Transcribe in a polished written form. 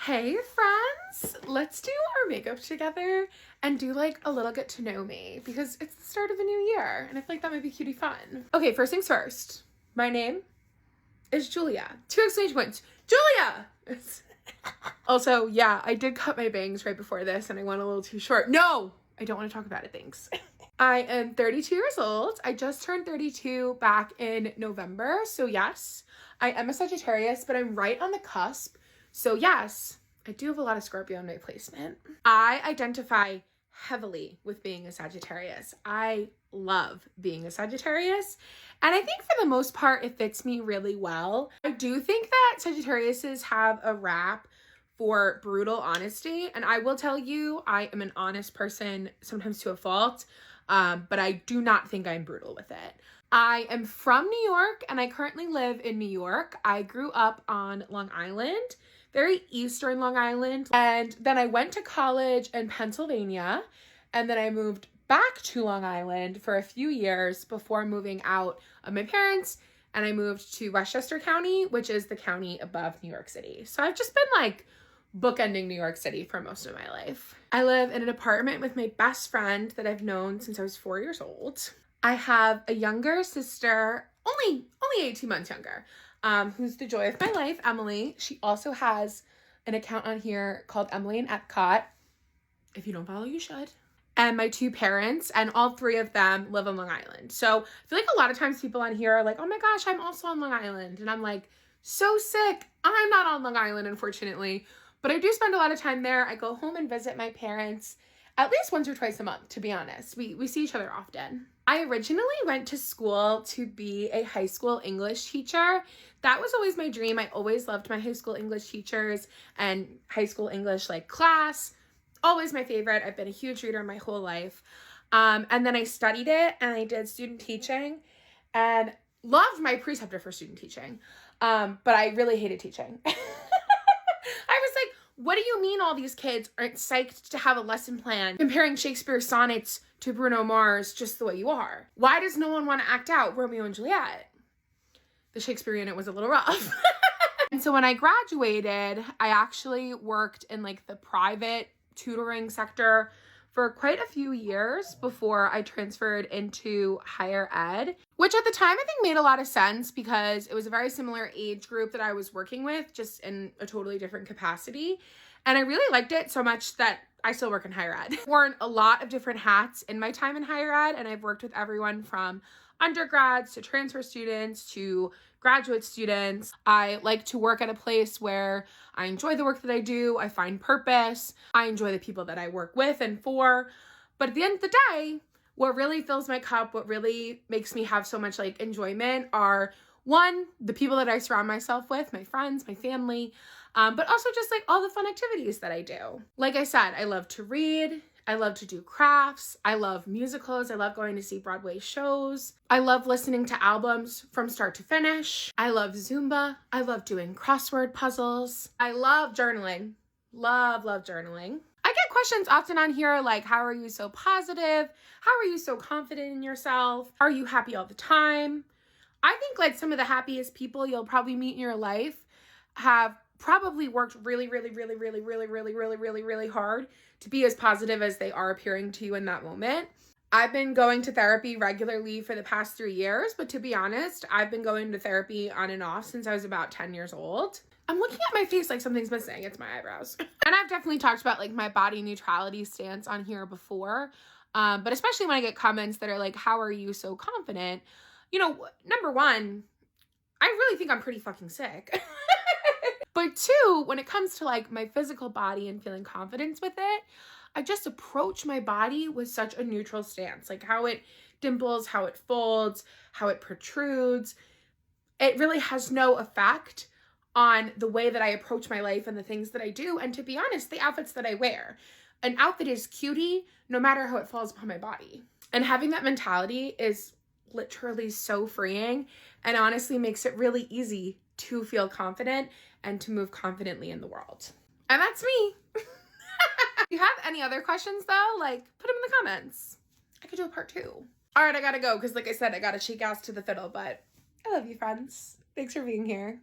Hey friends, let's do our makeup together and do like a little get to know me because it's the start of a new year and I feel like that might be cutie fun. Okay, first things first. My name is Julia. 2 exclamation points. Julia! Also, yeah, I did cut my bangs right before this and I went a little too short. No! I don't want to talk about it, thanks. I am 32 years old. I just turned 32 back in November. So yes, I am a Sagittarius, but I'm right on the cusp. So yes, I do have a lot of Scorpio in my placement. I identify heavily with being a Sagittarius. I love being a Sagittarius. And I think for the most part, it fits me really well. I do think that Sagittariuses have a rap for brutal honesty. And I will tell you, I am an honest person, sometimes to a fault. But I do not think I'm brutal with it. I am from New York and I currently live in New York. I grew up on Long Island, very eastern Long Island. And then I went to college in Pennsylvania. And then I moved back to Long Island for a few years before moving out of my parents. And I moved to Westchester County, which is the county above New York City. So I've just been like bookending New York City for most of my life. I live in an apartment with my best friend that I've known since I was 4 years old. I have a younger sister, only 18 months younger, who's the joy of my life, Emily. She also has an account on here called Emily and Epcot. If you don't follow, you should. And my 2 parents, and all 3 of them live on Long Island. So I feel like a lot of times people on here are like, oh my gosh, I'm also on Long Island. And I'm like, so sick. I'm not on Long Island, unfortunately. But I do spend a lot of time there. I go home and visit my parents at least once or twice a month, to be honest. We see each other often. I originally went to school to be a high school English teacher. That was always my dream. I always loved my high school English teachers and high school English like class. Always my favorite. I've been a huge reader my whole life. And then I studied it and I did student teaching and loved my preceptor for student teaching. But I really hated teaching. I was like, what do you mean all these kids aren't psyched to have a lesson plan comparing Shakespeare's sonnets to Bruno Mars just the way you are? Why does no one want to act out Romeo and Juliet? The Shakespeare unit was a little rough. And so when I graduated, I actually worked in like the private tutoring sector for quite a few years before I transferred into higher ed, which at the time I think made a lot of sense because it was a very similar age group that I was working with, just in a totally different capacity. And I really liked it so much that I still work in higher ed. I've worn a lot of different hats in my time in higher ed, and I've worked with everyone from undergrads to transfer students to graduate students. I like to work at a place where I enjoy the work that I do. I find purpose. I enjoy the people that I work with and for. But at the end of the day, what really fills my cup, what really makes me have so much like enjoyment are, one, the people that I surround myself with, my friends, my family, but also just like all the fun activities that I do. Like I said, I love to read. I love to do crafts. I love musicals. I love going to see Broadway shows. I love listening to albums from start to finish. I love Zumba. I love doing crossword puzzles. I love journaling. Love journaling. I get questions often on here like, how are you so positive? How are you so confident in yourself? Are you happy all the time? I think like some of the happiest people you'll probably meet in your life have probably worked really hard to be as positive as they are appearing to you in that moment. I've been going to therapy regularly for the past 3 years, but to be honest, I've been going to therapy on and off since I was about 10 years old. I'm looking at my face like something's missing. It's my eyebrows. And I've definitely talked about like my body neutrality stance on here before. But especially when I get comments that are like, how are you so confident? You know, number one, I really think I'm pretty fucking sick. But 2, when it comes to like my physical body and feeling confidence with it, I just approach my body with such a neutral stance, like how it dimples, how it folds, how it protrudes. It really has no effect on the way that I approach my life and the things that I do. And to be honest, the outfits that I wear. An outfit is cutie no matter how it falls upon my body. And having that mentality is literally so freeing and honestly makes it really easy to feel confident and to move confidently in the world. And that's me. If you have any other questions though, like put them in the comments. I could do a part 2. All right, I gotta go because like I said, I gotta shake ass to the fiddle, but I love you friends. Thanks for being here.